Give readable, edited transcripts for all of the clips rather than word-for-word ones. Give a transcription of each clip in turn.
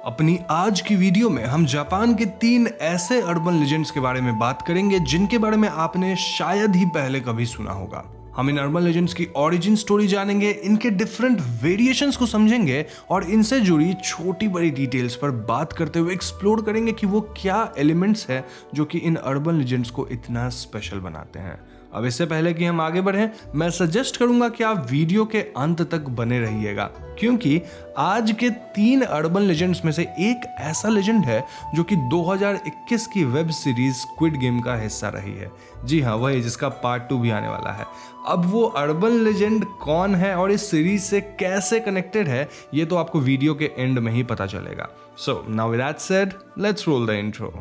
अपनी आज की वीडियो में हम जापान के 3 ऐसे अर्बन लेजेंड्स के बारे में बात करेंगे जिनके बारे में आपने शायद ही पहले कभी सुना होगा। हम इन अर्बन लेजेंड्स की ओरिजिन स्टोरी जानेंगे, इनके डिफरेंट वेरिएशंस को समझेंगे और इनसे जुड़ी छोटी बड़ी डिटेल्स पर बात करते हुए एक्सप्लोर करेंगे कि वो क्या एलिमेंट्स हैं जो कि इन अर्बन लेजेंड्स को इतना स्पेशल बनाते हैं। अब इससे पहले कि हम आगे बढ़ें, मैं सजेस्ट करूंगा कि आप वीडियो के अंत तक बने रहिएगा, क्योंकि आज के 3 अर्बन लेजेंड्स में से एक ऐसा लेजेंड है जो कि 2021 की वेब सीरीज स्क्विड गेम का हिस्सा रही है। जी हाँ, वही जिसका पार्ट 2 भी आने वाला है। अब वो अर्बन लेजेंड कौन है और इस सीरीज से कैसे कनेक्टेड है, ये तो आपको वीडियो के एंड में ही पता चलेगा। So now with that said, let's roll the intro.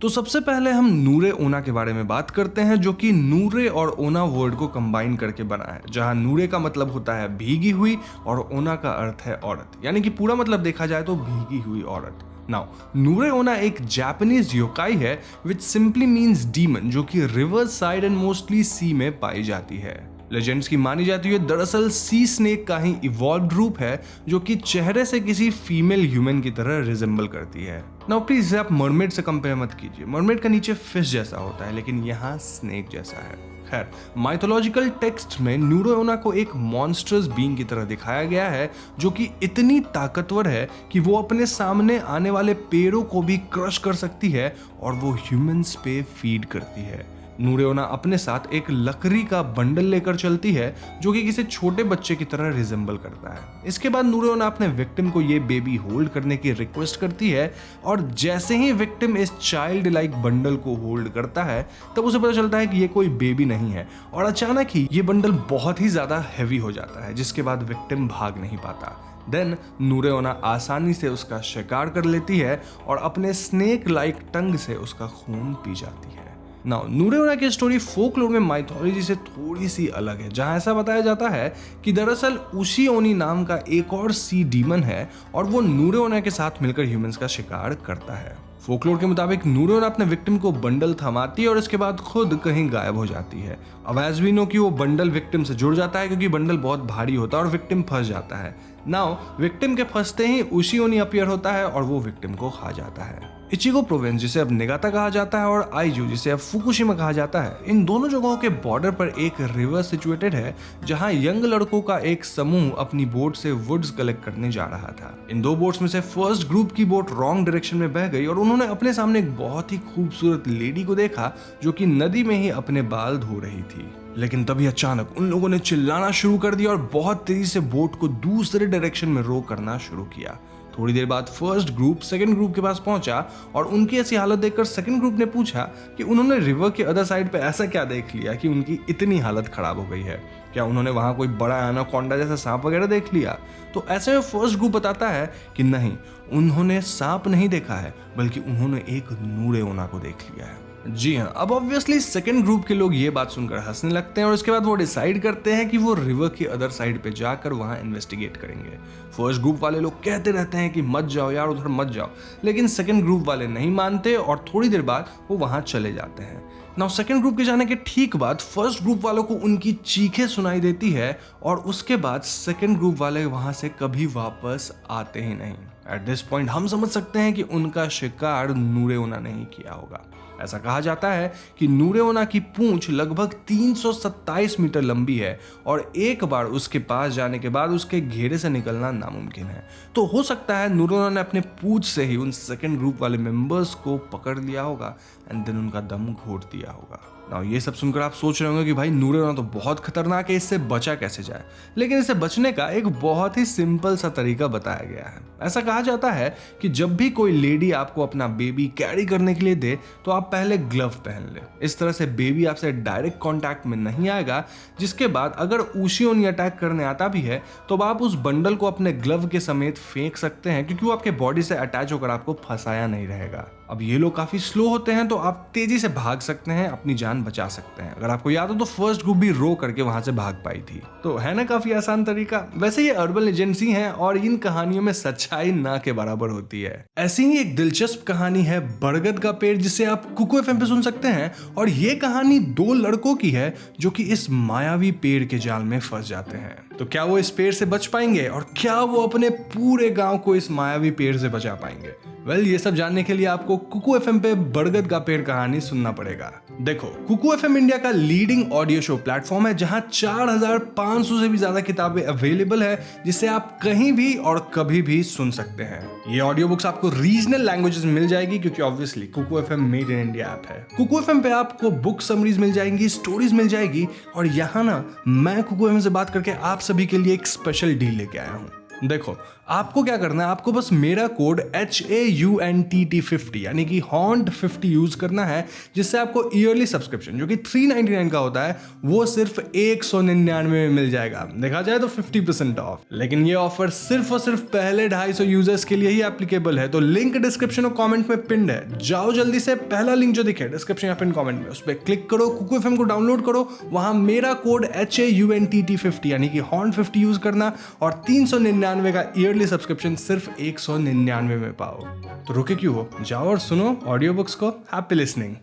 तो सबसे पहले हम नूरे ओना के बारे में बात करते हैं, जो कि नूरे और ओना वर्ड को कंबाइन करके बना है, जहां नूरे का मतलब होता है भीगी हुई और ओना का अर्थ है औरत, यानी कि पूरा मतलब देखा जाए तो भीगी हुई औरत। नाउ नूरे ओना एक जापानीज योकाई है विच सिंपली मीन्स डीमन, जो कि रिवर साइड एंड मोस्टली सी में पाई जाती है। लेजेंड्स की मानी जाती है दरअसल सी स्नेक का ही इवॉल्व्ड रूप है, जो कि चेहरे से किसी फीमेल ह्यूमन की तरह रिजेंबल करती है। नाउ प्लीज इसे आप मरमेड से कंपेयर मत कीजिए, मरमेड का नीचे फिश जैसा होता है लेकिन यहाँ स्नेक जैसा है। खैर, माइथोलॉजिकल टेक्स्ट में नूरोओना को एक मॉन्स्टर्स बीइंग की तरह दिखाया गया है, जो कि इतनी ताकतवर है कि वो अपने सामने आने वाले पेड़ों को भी क्रश कर सकती है और वो ह्यूमंस पे फीड करती है। नूरोओना अपने साथ एक लकड़ी का बंडल लेकर चलती है, जो कि किसी छोटे बच्चे की तरह रिजेंबल करता है। इसके बाद नूरोओना अपने विक्टिम को ये बेबी होल्ड करने की रिक्वेस्ट करती है और जैसे ही विक्टिम इस चाइल्ड लाइक बंडल को होल्ड करता है, तब उसे पता चलता है कि ये कोई बेबी नहीं है और अचानक ही ये बंडल बहुत ही ज्यादा हैवी हो जाता है, जिसके बाद विक्टिम भाग नहीं पाता। देन नूरोओना आसानी से उसका शिकार कर लेती है और अपने स्नेक लाइक टंग से उसका खून पी जाती है। नाउ नूरोओना की स्टोरी फोकलोर में माइथोलॉजी से थोड़ी सी अलग है, जहां ऐसा बताया जाता है कि दरअसल उशिओनी नाम का एक और सी डीमन है और वो नूरोओना के साथ मिलकर ह्यूमंस का शिकार करता है। फोकलोर के मुताबिक नूरोओना अपने विक्टिम को बंडल थमाती है और इसके बाद खुद कहीं गायब हो जाती है। अब एज वी नो कि वो बंडल विक्टिम से जुड़ जाता है, क्योंकि बंडल बहुत भारी होता है और विक्टिम फंस जाता है। नाउ विक्टिम के फंसते ही उशिओनी अपीयर होता है और वो विक्टिम को खा जाता है। इचिगो प्रोविंस, जिसे अब निगाता कहा जाता है, और आइजू, जिसे अब फुकुशिमा कहा जाता है, इन दोनों जगहों के बॉर्डर पर एक रिवर सिचुएटेड है, जहां यंग लड़कों का एक समूह अपनी बोट से वुड्स कलेक्ट करने जा रहा था। इन 2 बोट्स में से फर्स्ट ग्रुप की बोट रॉन्ग डायरेक्शन में बह गई और उन्होंने अपने सामने एक बहुत ही खूबसूरत लेडी को देखा, जो कि नदी में ही अपने बाल धो रही थी। लेकिन तभी अचानक उन लोगों ने चिल्लाना शुरू कर दिया और बहुत तेजी से बोट को दूसरे डायरेक्शन में रो करना शुरू किया। थोड़ी देर बाद फर्स्ट ग्रुप सेकंड ग्रुप के पास पहुंचा और उनकी ऐसी हालत देखकर सेकंड ग्रुप ने पूछा कि उन्होंने रिवर के अदर साइड पे ऐसा क्या देख लिया कि उनकी इतनी हालत खराब हो गई है। क्या उन्होंने वहां कोई बड़ा एनाकोंडा जैसा सांप वगैरह देख लिया? तो ऐसे में फर्स्ट ग्रुप बताता है कि नहीं, उन्होंने सांप नहीं देखा है, बल्कि उन्होंने एक नूरोओना को देख लिया है। जी हाँ, अब ऑब्वियसली सेकंड ग्रुप के लोग ये बात सुनकर हंसने लगते हैं और उसके बाद वो डिसाइड करते हैं कि वो रिवर की अदर साइड पे जाकर वहां इन्वेस्टिगेट करेंगे। फर्स्ट ग्रुप वाले लोग कहते रहते हैं कि मत जाओ यार, उधर मत जाओ, लेकिन सेकंड ग्रुप वाले नहीं मानते और थोड़ी देर बाद वो वहां चले जाते हैं। नाउ सेकंड ग्रुप के जाने के ठीक बाद फर्स्ट ग्रुप वालों को उनकी चीखें सुनाई देती है और उसके बाद सेकंड ग्रुप वाले वहां से कभी वापस आते ही नहीं। एट दिस पॉइंट हम समझ सकते हैं कि उनका शिकार नूरोओना ने ही किया होगा। ऐसा कहा जाता है कि नूरोओना की पूंछ लगभग 327 मीटर लंबी है और एक बार उसके पास जाने के बाद उसके घेरे से निकलना नामुमकिन है। तो हो सकता है नूरोओना ने अपने पूंछ से ही उन सेकंड ग्रुप वाले मेंबर्स को पकड़ लिया होगा एंड देन उनका दम घोट दिया होगा। नाउ ये सब सुनकर आप सोच रहे होंगे कि भाई नूरोओना तो बहुत खतरनाक है, इससे बचा कैसे जाए? लेकिन इससे बचने का एक बहुत ही सिंपल सा तरीका बताया गया है। ऐसा कहा जाता है कि जब भी कोई लेडी आपको अपना बेबी कैरी करने के लिए दे, तो आप पहले ग्लव पहन ले। इस तरह से बेबी आपसे डायरेक्ट कांटेक्ट में नहीं आएगा, जिसके बाद अगर उशिओनी अटैक करने आता भी है तो आप उस बंडल को अपने ग्लव के समेत फेंक सकते हैं, क्योंकि वो आपके बॉडी से अटैच होकर आपको फंसाया नहीं रहेगा। अब ये लोग काफी स्लो होते हैं तो आप तेजी से भाग सकते हैं, अपनी जान बचा सकते हैं। अगर आपको याद हो तो फर्स्ट ग्रुप भी रो करके वहां से भाग पाई थी। तो है ना काफी आसान तरीका। वैसे ये अर्बन लेजेंड्स ही हैं और इन कहानियों में सच्चाई ना के बराबर होती है। ऐसी ही एक दिलचस्प कहानी है बरगद का पेड़, जिसे आप कुकू एफएम पे सुन सकते हैं। और ये कहानी 2 लड़कों की है जो कि इस मायावी पेड़ के जाल में फंस जाते हैं। तो क्या वो इस पेड़ से बच पाएंगे और क्या वो अपने पूरे गांव को इस मायावी पेड़ से बचा पाएंगे? ये सब जानने के लिए आपको कुकू एफएम पे बरगद का पेड़ कहानी सुनना पड़ेगा। देखो, कुकू एफएम इंडिया का लीडिंग ऑडियो शो प्लेटफॉर्म है जहां 4500 से भी ज्यादा किताबें अवेलेबल है, जिसे आप कहीं भी और कभी भी सुन सकते हैं। ये ऑडियो बुक्स आपको रीजनल लैंग्वेजेस में मिल जाएगी क्योंकि obviously Kuku FM made in India app है। कुकू एफएम पे आपको बुक समरीज मिल जाएंगी, स्टोरीज मिल जाएगी। और यहाँ ना मैं कुकू एफएम से बात करके आप सभी के लिए एक स्पेशल डील लेके आया हूँ। देखो, आपको क्या करना है, आपको बस मेरा कोड HAUNTT50 यानी कि HAUNT50 यूज करना है, जिससे आपको ईयरली सब्सक्रिप्शन जो कि 399 का होता है वो सिर्फ 199 में मिल जाएगा। देखा जाए तो 50% ऑफ। लेकिन ये ऑफर सिर्फ और सिर्फ पहले 250 यूजर्स के लिए ही एप्लीकेबल है। तो लिंक डिस्क्रिप्शन और कॉमेंट में पिन्ड है, जाओ जल्दी से पहला लिंक जो दिखे डिस्क्रिप्शन या पिन कॉमेंट में, उस पर क्लिक करो, कुकू एफएम को डाउनलोड करो, वहां मेरा कोड HAUNTT50 यानी कि HAUNT50 यूज करना और 399 का ईयरली सब्सक्रिप्शन सिर्फ 199 में पाओ। तो रुके क्यों हो, जाओ और सुनो ऑडियो बुक्स को। Happy listening.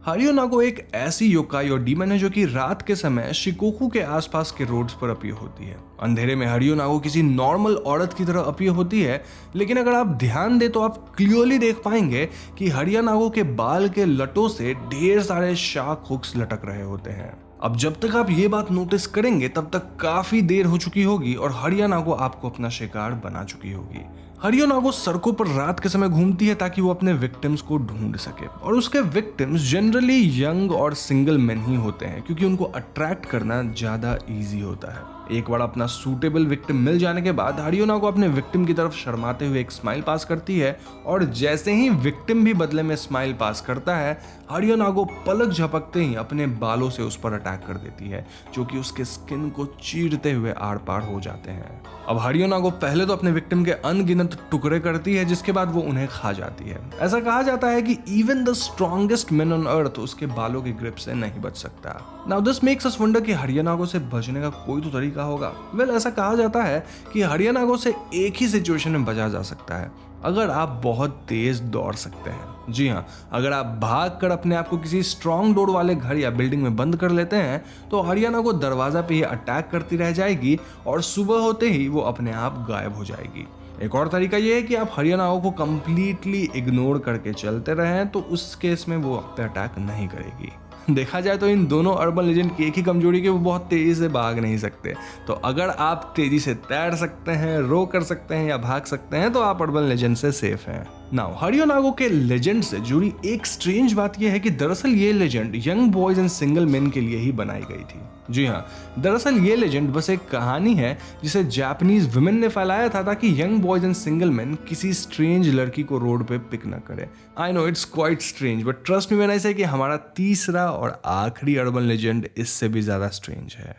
हरियो-नागो एक ऐसी योकाई और डीमन है जो कि रात के समय शिकोकू के आसपास के रोड्स पर अपीयर होती है। अंधेरे में हरियो-नागो किसी नॉर्मल औरत की तरह अपीयर होती है, लेकिन अगर आप ध्यान दें तो आप क्लियरली देख पाएंगे कि हरियो-नागो के बाल के लटों से ढेर सारे शार्क हुक्स लटक रहे होते हैं। अब जब तक आप ये बात नोटिस करेंगे तब तक काफी देर हो चुकी होगी और हरियो-नागो आपको अपना शिकार बना चुकी होगी। हरियो-नागो सड़कों पर रात के समय घूमती है ताकि वो अपने विक्टिम्स को ढूंढ सके, और उसके विक्टिम्स जनरली यंग और सिंगल मेन ही होते हैं क्योंकि उनको अट्रैक्ट करना ज्यादा इजी होता है। एक बार अपना सूटेबल विक्टिम मिल जाने के बाद हरियो-नागो अपने विक्टिम की तरफ शर्माते हुए एक स्माइल पास करती है, और जैसे ही विक्टिम भी बदले में स्माइल पास करता है, हरियो-नागो पलक झपकते ही अपने बालों से उस पर अटैक कर देती है, जो कि उसके स्किन को चीरते हुए आर पार हो जाते हैं। अब हरियो-नागो पहले तो अपने विक्टिम के अनगिनत टुकड़े करती है, जिसके बाद वो उन्हें खा जाती है। ऐसा कहा जाता है कि even the strongest man on earth उसके बालों की ग्रिप से नहीं बच सकता। Now this makes us wonder कि हरियो-नागो से बचने का कोई तो तरीका होगा। ऐसा कहा जाता है कि हरियो-नागो से एक ही सिचुएशन में बचा जा सकता है, अगर आप बहुत तेज दौड़ सकते हैं। जी हाँ, अगर आप भाग कर अपने आप को किसी स्ट्रॉन्ग डोर वाले घर या बिल्डिंग में बंद कर लेते हैं तो हरियो-नागो दरवाजा पे ही अटैक करती रह जाएगी और सुबह होते ही वो अपने आप गायब हो जाएगी। एक और तरीका ये है कि आप हरियो-नागो को कंप्लीटली इग्नोर करके चलते रहें, तो उस केस में वो आप पे अटैक नहीं करेगी। देखा जाए तो इन दोनों अर्बन लेजेंड की एक ही कमजोरी कि वो बहुत तेजी से भाग नहीं सकते। तो अगर आप तेजी से तैर सकते हैं, रो कर सकते हैं या भाग सकते हैं तो आप अर्बन लेजेंड से सेफ हैं। नाउ हरियो-नागो के लेजेंड से जुड़ी एक स्ट्रेंज बात यह है कि दरअसल ये legend young boys and single main के लिए ही बनाई गई थी। जी हाँ, दरअसल ये लेजेंड बस एक कहानी है जिसे जापानीज वुमेन ने फैलाया था ताकि young boys and single main किसी स्ट्रेंज लड़की को रोड पे पिक न करे। I know it's quite strange, but trust me when I से कि हमारा तीसरा और आखिरी अर्बन लेजेंड इससे भी ज्यादा स्ट्रेंज है।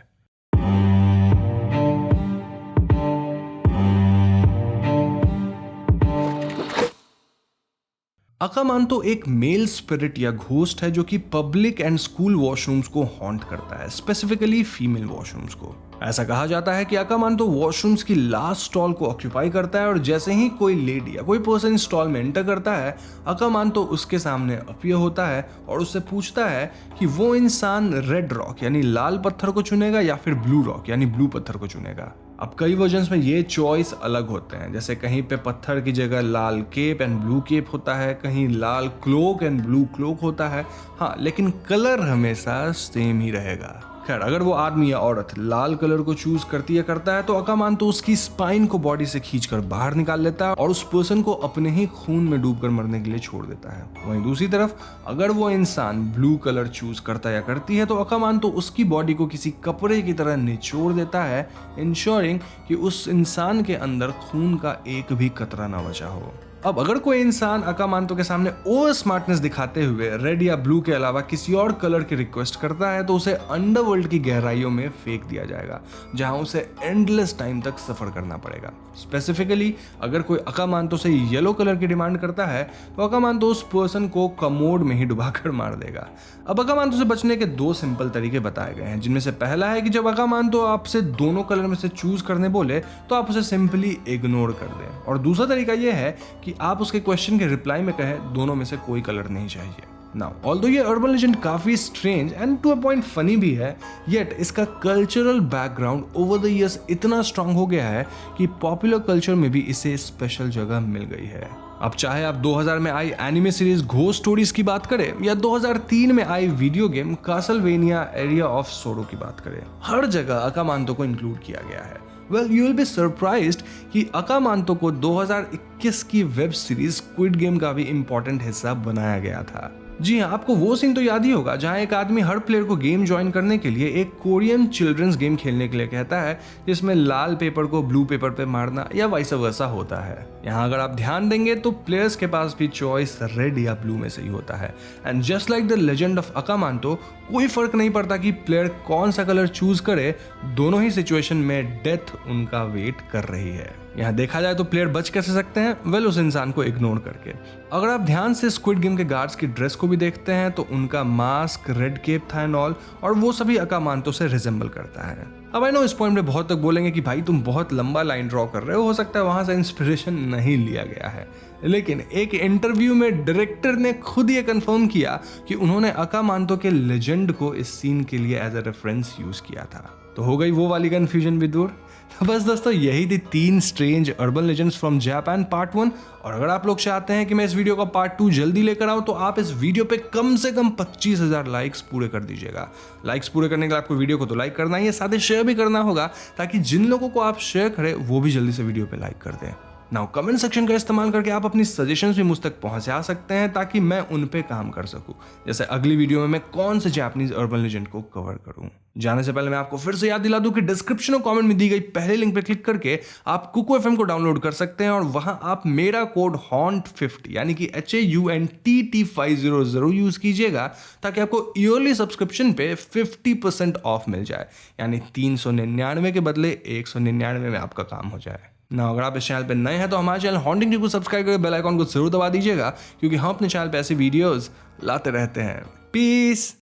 अकामांतो एक मेल स्पिरिट या घोस्ट है जो कि पब्लिक एंड स्कूल वॉशरूम्स को हॉन्ट करता है, स्पेसिफिकली फीमेल वॉशरूम्स को। ऐसा कहा जाता है कि अकामांतो वॉशरूम्स की लास्ट स्टॉल को ऑक्यूपाई करता है और जैसे ही कोई लेडी या कोई पर्सन स्टॉल में एंटर करता है, अकामांतो उसके सामने अपीयर होता है और उससे पूछता है कि वो इंसान रेड रॉक यानी लाल पत्थर को चुनेगा या फिर ब्लू रॉक यानी ब्लू पत्थर को चुनेगा। अब कई वर्जन्स में ये चॉइस अलग होते हैं, जैसे कहीं पे पत्थर की जगह लाल केप एंड ब्लू केप होता है, कहीं लाल क्लोक एंड ब्लू क्लोक होता है। हाँ, लेकिन कलर हमेशा सेम ही रहेगा। खैर, अगर वो आदमी या औरत लाल कलर को चूज करती है करता है तो अकामांतो उसकी स्पाइन को बॉडी से खींचकर बाहर निकाल लेता है और उस पर्सन को अपने ही खून में डूबकर मरने के लिए छोड़ देता है। वहीं दूसरी तरफ अगर वो इंसान ब्लू कलर चूज करता या करती है तो अकामांतो उसकी बॉडी को किसी कपड़े की तरह निचोड़ देता है, इंश्योरिंग कि उस इंसान के अंदर खून का एक भी कतरा ना बचा हो। अब अगर कोई इंसान अकामांतो के सामने ओवर स्मार्टनेस दिखाते हुए रेड या ब्लू के अलावा किसी और कलर की रिक्वेस्ट करता है तो उसे अंडरवर्ल्ड की गहराइयों में फेंक दिया जाएगा, जहां उसे एंडलेस टाइम तक सफर करना पड़ेगा। स्पेसिफिकली अगर कोई अकामांतो से येलो कलर की डिमांड करता है तो अकामांतो उस पर्सन को कमोड में ही डुबाकर मार देगा। अब अकामांतो से बचने के 2 सिंपल तरीके बताए गए हैं, जिनमें से पहला है कि जब अकामांतो आपसे दोनों कलर में से चूज करने बोले तो आप उसे सिंपली इग्नोर कर दें, और दूसरा तरीका यह है कि आप उसके क्वेश्चन के रिप्लाई में कहें दोनों में से कोई कलर नहीं चाहिए। नाउ ऑल्दो ये अर्बन लेजेंड काफी strange and to a point funny भी है, येट इसका cultural background over the years इतना स्ट्रांग हो गया है कि पॉपुलर कल्चर में भी इसे स्पेशल जगह मिल गई है। अब चाहे आप 2000 में आई एनिमे सीरीज घोस्ट स्टोरीज की बात करें या 2003 में आई video game Castlevania area of sorrow की बात करें, हर जगह अकामांतो को इंक्लूड किया गया है। Well you will be surprised कि अकामांतो को 2021 की वेब सीरीज स्क्विड गेम का भी इंपॉर्टेंट हिस्सा बनाया गया था। जी हाँ, आपको वो सीन तो याद ही होगा जहां एक आदमी हर प्लेयर को गेम ज्वाइन करने के लिए एक कोरियन चिल्ड्रंस गेम खेलने के लिए कहता है, जिसमें लाल पेपर को ब्लू पेपर पे मारना या वाइस वर्सा होता है। यहाँ अगर आप ध्यान देंगे तो प्लेयर्स के पास भी चॉइस रेड या ब्लू में से ही होता है, and just like the legend of Akamanto कोई फर्क नहीं पड़ता कि प्लेयर कौन सा कलर चूज करे, दोनों ही सिचुएशन में डेथ उनका वेट कर रही है। यहाँ देखा जाए तो प्लेयर बच कैसे सकते हैं, वेल उस इंसान को इग्नोर करके। अगर आप ध्यान से स्क्विड गेम के गार्ड्स की ड्रेस को भी देखते हैं तो उनका मास्क, रेड केप था एंड ऑल, और वो सभी अकामांतो से रिजेंबल करता है। अब आई नो इस पॉइंट पे बहुत तक बोलेंगे कि भाई तुम बहुत लंबा लाइन ड्रॉ कर रहे हो सकता है वहां से इंस्पिरेशन नहीं लिया गया है, लेकिन एक इंटरव्यू में डायरेक्टर ने खुद ये कंफर्म किया कि उन्होंने अकामांतो के लेजेंड को इस सीन के लिए एज अ रेफरेंस यूज किया था। तो हो गई वो वाली कंफ्यूजन भी दूर। तो बस दोस्तों यही थी 3 strange urban legends from Japan part 1, और अगर आप लोग चाहते हैं कि मैं इस वीडियो का पार्ट 2 जल्दी लेकर आऊं तो आप इस वीडियो पे कम से कम 25,000 लाइक्स पूरे कर दीजिएगा। लाइक्स पूरे करने के लिए आपको वीडियो को तो लाइक करना ही है, साथ ही शेयर भी करना होगा ताकि जिन लोगों को आप शेयर करें वो भी जल्दी से वीडियो पे लाइक कर दें। नाउ कमेंट सेक्शन का इस्तेमाल करके आप अपनी सजेशंस भी मुझ तक पहुंचा सकते हैं ताकि मैं उन पे काम कर सकूं, जैसे अगली वीडियो में मैं कौन से जापानीज अर्बन लेजेंड को कवर करूं। जाने से पहले मैं आपको फिर से याद दिला दूं कि डिस्क्रिप्शन और कमेंट में दी गई पहले लिंक पे क्लिक करके आप कुको एफएम को डाउनलोड कर सकते हैं, और वहां आप मेरा कोड HAUNT50 यानी कि HAUNTT50 जरूर यूज कीजिएगा ताकि आपको ईयरली सब्सक्रिप्शन पे 50% ऑफ मिल जाए, यानी 399 के बदले 199 में आपका काम हो जाए ना। अगर आप इस चैनल पे नए हैं तो हमारे चैनल हॉन्टिंग को सब्सक्राइब करके बेल आइकॉन को जरूर दबा दीजिएगा, क्योंकि हम अपने चैनल पे ऐसी वीडियोस लाते रहते हैं। पीस।